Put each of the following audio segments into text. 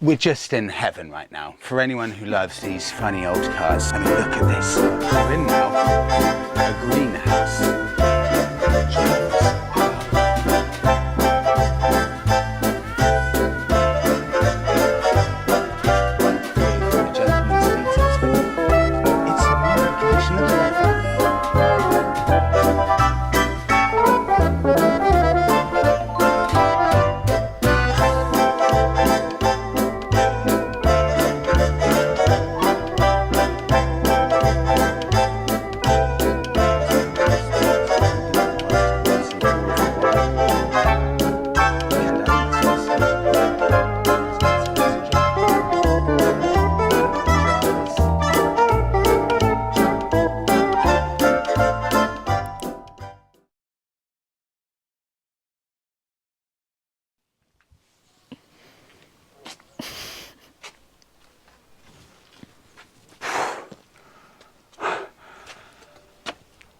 We're just in heaven right now. For anyone who loves these funny old cars. I mean, look at this. We're in now a greenhouse.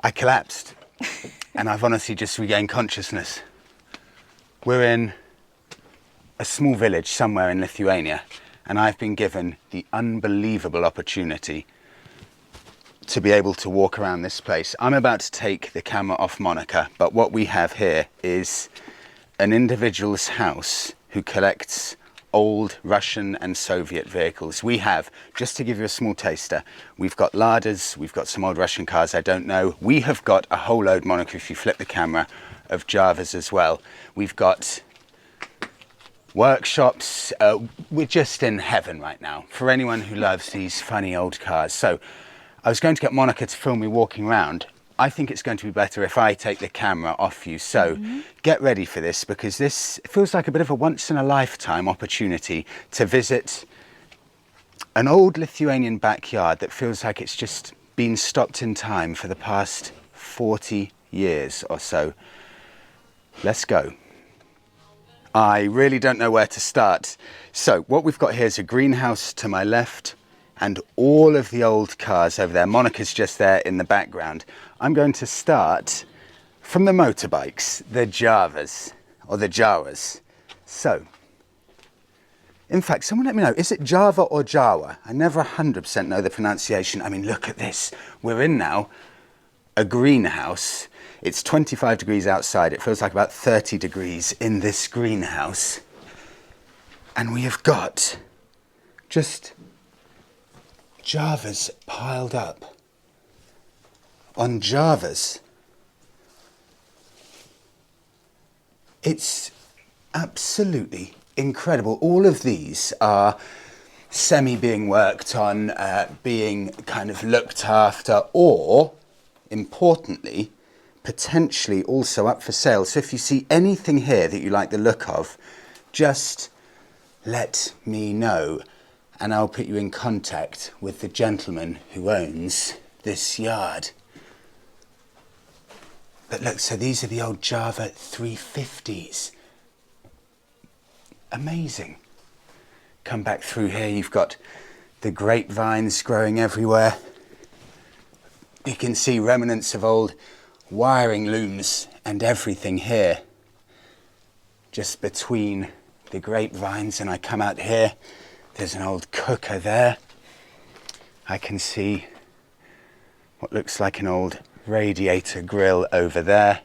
I collapsed and I've honestly just regained consciousness. We're in a small village somewhere in Lithuania and I've been given the unbelievable opportunity to be able to walk around this place. I'm about to take the camera off Monica, but what we have here is an individual's house who collects old Russian and Soviet vehicles. We have, just to give you a small taster, we've got Ladas, we've got some old Russian cars I don't know. We have got a whole load, Monica, if you flip the camera, of Javas as well. We've got workshops. We're just in heaven right now, for anyone who loves these funny old cars. So I was going to get Monica to film me walking around. I think it's going to be better if I take the camera off you. So get ready for this, because this feels like a bit of a once-in-a-lifetime opportunity to visit an old Lithuanian backyard that feels like it's just been stopped in time for the past 40 years or so. Let's go. I really don't know where to start. So what we've got here is a greenhouse to my left and all of the old cars over there. Monica's just there in the background. I'm going to start from the motorbikes, the Javas, or the Jawas. So, in fact, someone let me know, is it Java or Jawa? I never 100% know the pronunciation. I mean, look at this. We're in now a greenhouse. It's 25 degrees outside. It feels like about 30 degrees in this greenhouse. And we have got just Javas piled up on Javas. It's absolutely incredible. All of these are being worked on, being kind of looked after, or importantly, potentially also up for sale. So if you see anything here that you like the look of, just let me know and I'll put you in contact with the gentleman who owns this yard. But look, so these are the old Java 350s. Amazing. Come back through here, you've got the grapevines growing everywhere. You can see remnants of old wiring looms and everything here. Just between the grapevines, and I come out here, there's an old cooker there. I can see what looks like an old radiator grill over there.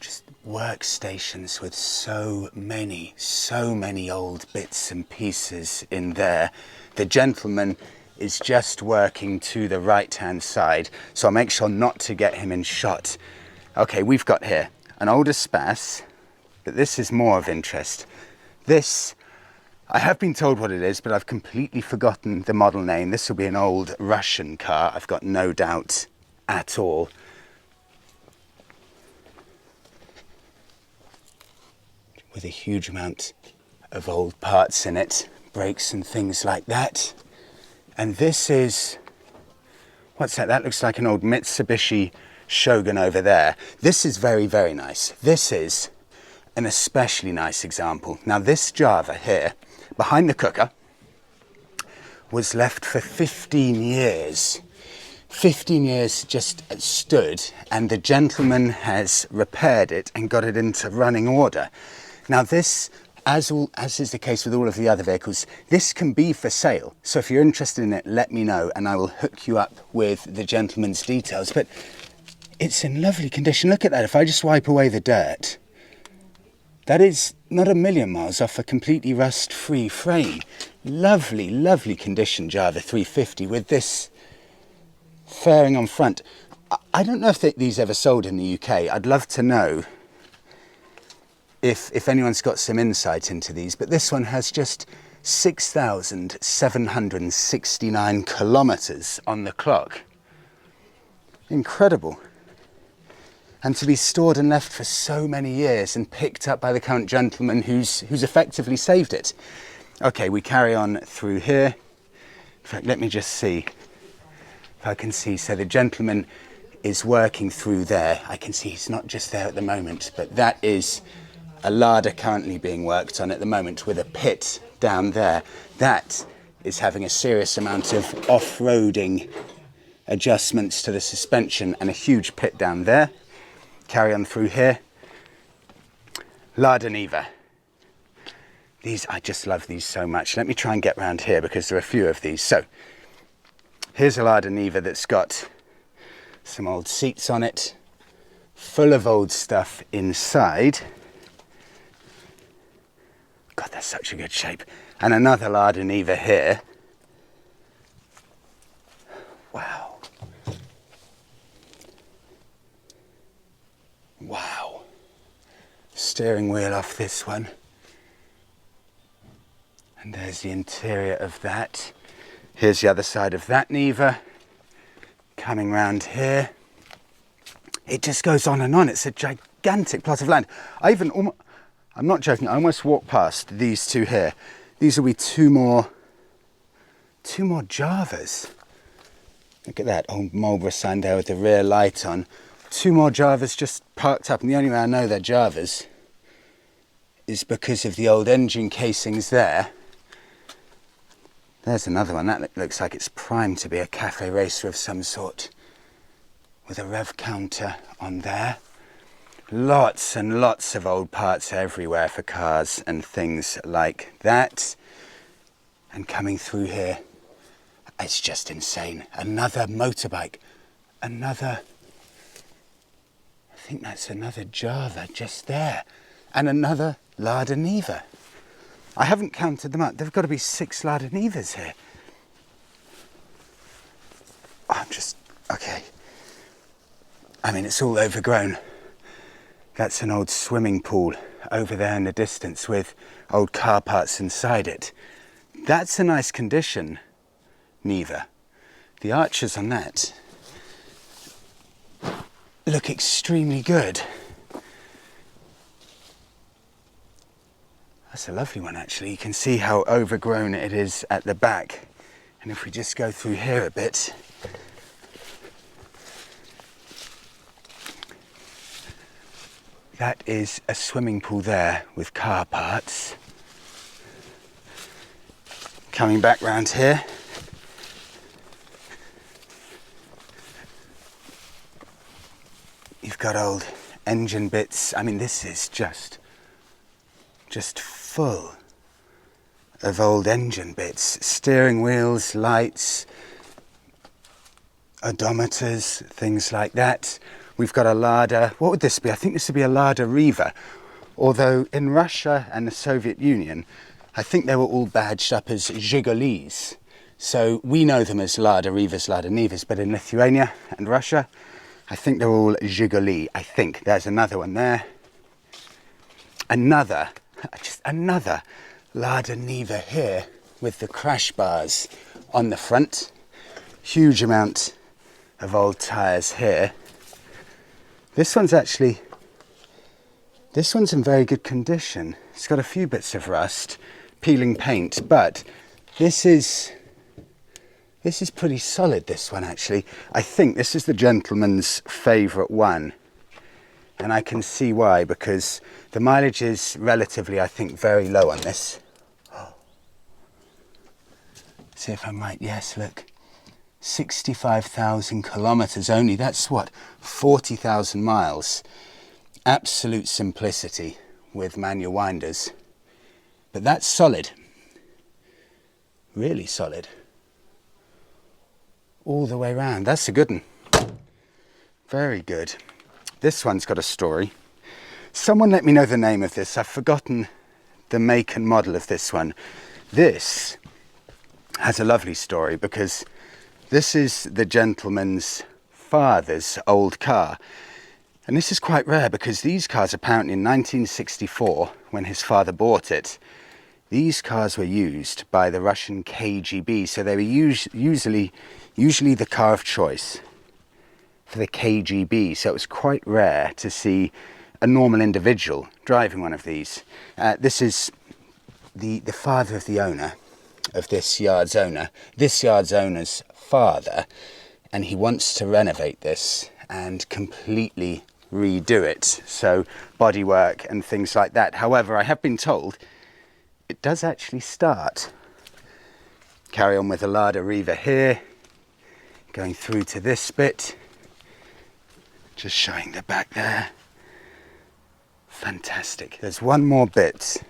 Just workstations with so many old bits and pieces in there. The gentleman is just working to the right-hand side, so I'll make sure not to get him in shot. Okay, we've got here an older Spas, but this is more of interest. This, I have been told what it is, but I've completely forgotten the model name. This will be an old Russian car, I've got no doubt at all. With a huge amount of old parts in it, brakes and things like that. And this is, what's that? That looks like an old Mitsubishi Shogun over there. This is very, very nice. This is an especially nice example. Now this Java here, behind the cooker, was left for 15 years. 15 years just stood, and the gentleman has repaired it and got it into running order. Now this as is the case with all of the other vehicles, this can be for sale. So if you're interested in it, let me know and I will hook you up with the gentleman's details. But it's in lovely condition. Look at that. If I just wipe away the dirt, that is not a million miles off a completely rust-free frame. Lovely, lovely condition Java 350 with this fairing on front. I don't know if these ever sold in the UK. I'd love to know if anyone's got some insight into these, but this one has just 6,769 kilometers on the clock. Incredible. And to be stored and left for so many years and picked up by the current gentleman who's effectively saved it. Okay, we carry on through here. In fact, let me just see if I can see. So the gentleman is working through there. I can see he's not just there at the moment, but that is a Lada currently being worked on at the moment with a pit down there. That is having a serious amount of off-roading adjustments to the suspension and a huge pit down there. Carry on through here. Lada Niva. These, I just love these so much. Let me try and get round here because there are a few of these. So here's a Lada Niva that's got some old seats on it, full of old stuff inside. God, that's such a good shape. And another Lada Niva here. Wow. Wow. Steering wheel off this one. And there's the interior of that. Here's the other side of that Niva. Coming round here. It just goes on and on. It's a gigantic plot of land. I'm not joking, I almost walked past these two here. These will be two more Javas. Look at that old Marlboro sign there with the rear light on. Two more Javas just parked up, and the only way I know they're Javas is because of the old engine casings there. There's another one, that looks like it's primed to be a cafe racer of some sort, with a rev counter on there. Lots and lots of old parts everywhere for cars and things like that. And coming through here, it's just insane. Another motorbike, I think that's another Java just there. And another Lada Niva. I haven't counted them up. There've got to be 6 Lada Nivas here. Okay. I mean, it's all overgrown. That's an old swimming pool over there in the distance with old car parts inside it. That's a nice condition, Niva. The arches on that look extremely good. That's a lovely one actually. You can see how overgrown it is at the back. And if we just go through here a bit, that is a swimming pool there with car parts. Coming back round here. You've got old engine bits. I mean, this is just full of old engine bits. Steering wheels, lights, odometers, things like that. We've got a Lada, what would this be? I think this would be a Lada Riva. Although in Russia and the Soviet Union, I think they were all badged up as Zhigolis. So we know them as Lada Rivas, Lada Nivas, but in Lithuania and Russia, I think they're all Zhigoli. I think there's another one there. Another Lada Niva here with the crash bars on the front. Huge amount of old tyres here. This one's in very good condition. It's got a few bits of rust, peeling paint, but this is pretty solid, this one actually. I think this is the gentleman's favourite one. And I can see why, because the mileage is relatively, I think, very low on this. See if I'm right. Yes, look. 65,000 kilometres only. That's what? 40,000 miles. Absolute simplicity with manual winders. But that's solid. Really solid. All the way around. That's a good one. Very good. This one's got a story. Someone let me know the name of this. I've forgotten the make and model of this one. This has a lovely story because this is the gentleman's father's old car. And this is quite rare because these cars apparently in 1964, when his father bought it, these cars were used by the Russian KGB. So they were usually the car of choice for the KGB. So it was quite rare to see a normal individual driving one of these. This is the father of the owner, of this yard's owner's father, and he wants to renovate this and completely redo it. So bodywork and things like that. However, I have been told it does actually start. Carry on with the Lada Riva here, going through to this bit, just showing the back there. Fantastic. There's one more bit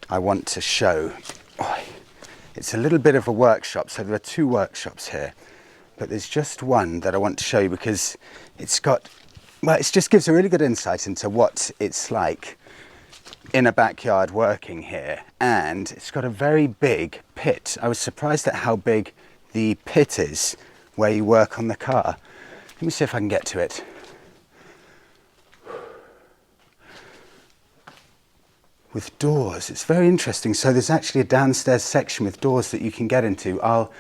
I want to show. Oh, it's a little bit of a workshop, so there are two workshops here, but there's just one that I want to show you because it's got, well, it just gives a really good insight into what it's like in a backyard working here, and it's got a very big pit. I was surprised at how big the pit is where you work on the car. Let me see if I can get to it. With doors, it's very interesting. So there's actually a downstairs section with doors that you can get into. I'll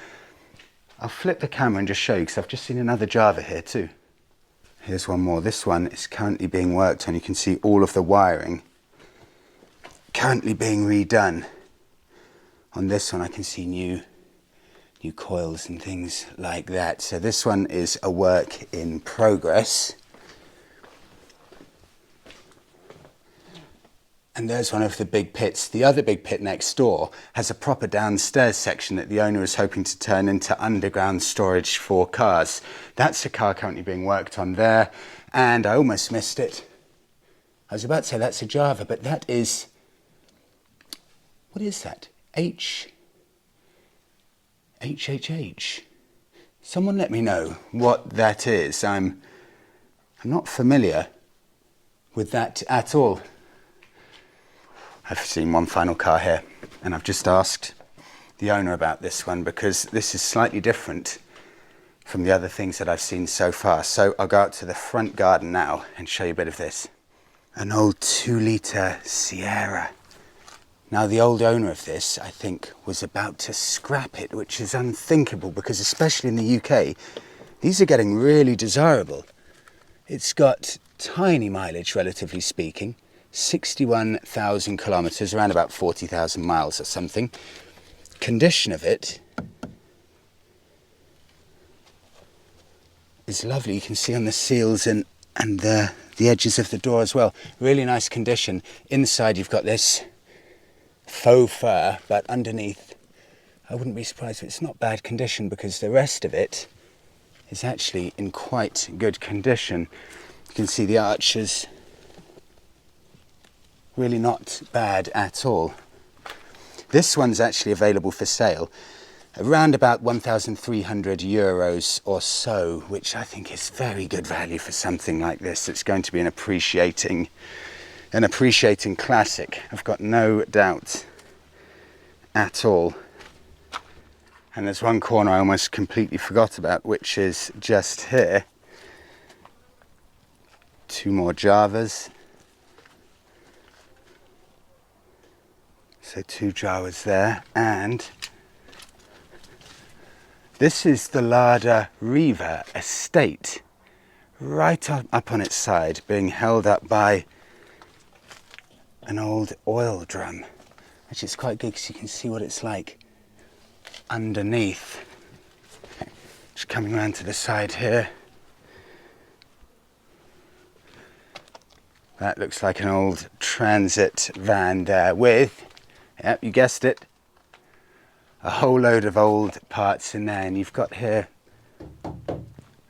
flip the camera and just show you because I've just seen another Java here too. Here's one more. This one is currently being worked on. You can see all of the wiring currently being redone. On this one I can see new coils and things like that. So this one is a work in progress. And there's one of the big pits. The other big pit next door has a proper downstairs section that the owner is hoping to turn into underground storage for cars. That's a car currently being worked on there. And I almost missed it. I was about to say that's a Java, but that is, what is that? HHH. Someone let me know what that is. I'm not familiar with that at all. I've seen one final car here, and I've just asked the owner about this one because this is slightly different from the other things that I've seen so far. So I'll go out to the front garden now and show you a bit of this. An old 2-litre Sierra. Now the old owner of this, I think, was about to scrap it, which is unthinkable because especially in the UK, these are getting really desirable. It's got tiny mileage, relatively speaking. 61,000 kilometres, around about 40,000 miles or something. Condition of it is lovely. You can see on the seals and the edges of the door as well. Really nice condition. Inside you've got this faux fur, but underneath I wouldn't be surprised if it's not bad condition because the rest of it is actually in quite good condition. You can see the arches. Really not bad at all. This one's actually available for sale around about 1,300 euros or so, which I think is very good value for something like this. It's going to be an appreciating classic. I've got no doubt at all. And there's one corner I almost completely forgot about, which is just here. Two more Javas. So two Jawas there, and this is the Lada Riva estate, right up on its side, being held up by an old oil drum. Actually, it's quite good because you can see what it's like underneath. Just coming around to the side here. That looks like an old transit van there with, yep, you guessed it, a whole load of old parts in there, and you've got here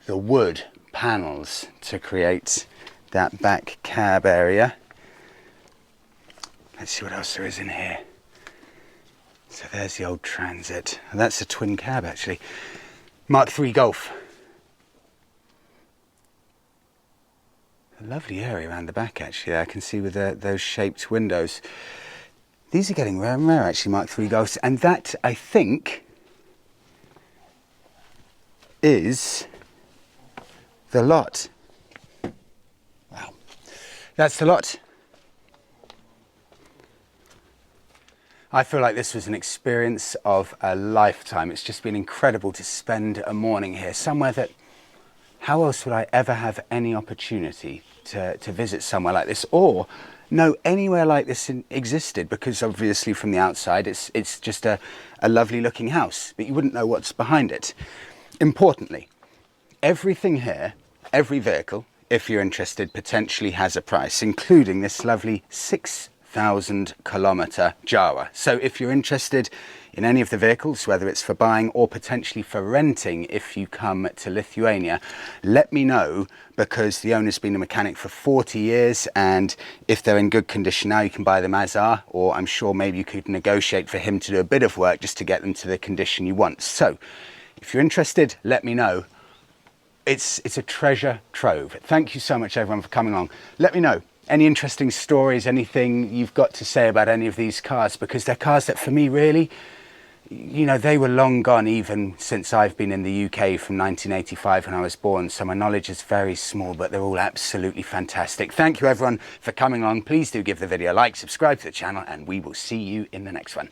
the wood panels to create that back cab area. Let's see what else there is in here. So there's the old Transit. And that's a twin cab actually. Mark III Golf. A lovely area around the back actually. I can see with those shaped windows. These are getting rare and rare actually, Mark III Golfs. And that, I think, is the lot. Wow. That's the lot. I feel like this was an experience of a lifetime. It's just been incredible to spend a morning here, somewhere that, how else would I ever have any opportunity to visit somewhere like this, or know anywhere like this existed? Because obviously from the outside it's just a lovely looking house, but you wouldn't know what's behind it. Importantly, everything here, every vehicle, if you're interested, potentially has a price, including this lovely 6,000 kilometer Jawa. So if you're interested in any of the vehicles, whether it's for buying or potentially for renting if you come to Lithuania, let me know, because the owner's been a mechanic for 40 years, and if they're in good condition now, you can buy them as are, or I'm sure maybe you could negotiate for him to do a bit of work just to get them to the condition you want. So if you're interested, let me know. It's a treasure trove. Thank you so much everyone for coming along. Let me know any interesting stories, anything you've got to say about any of these cars, because they're cars that for me really, you know, they were long gone even since I've been in the UK from 1985 when I was born. So my knowledge is very small, but they're all absolutely fantastic. Thank you everyone for coming along. Please do give the video a like, subscribe to the channel, and we will see you in the next one.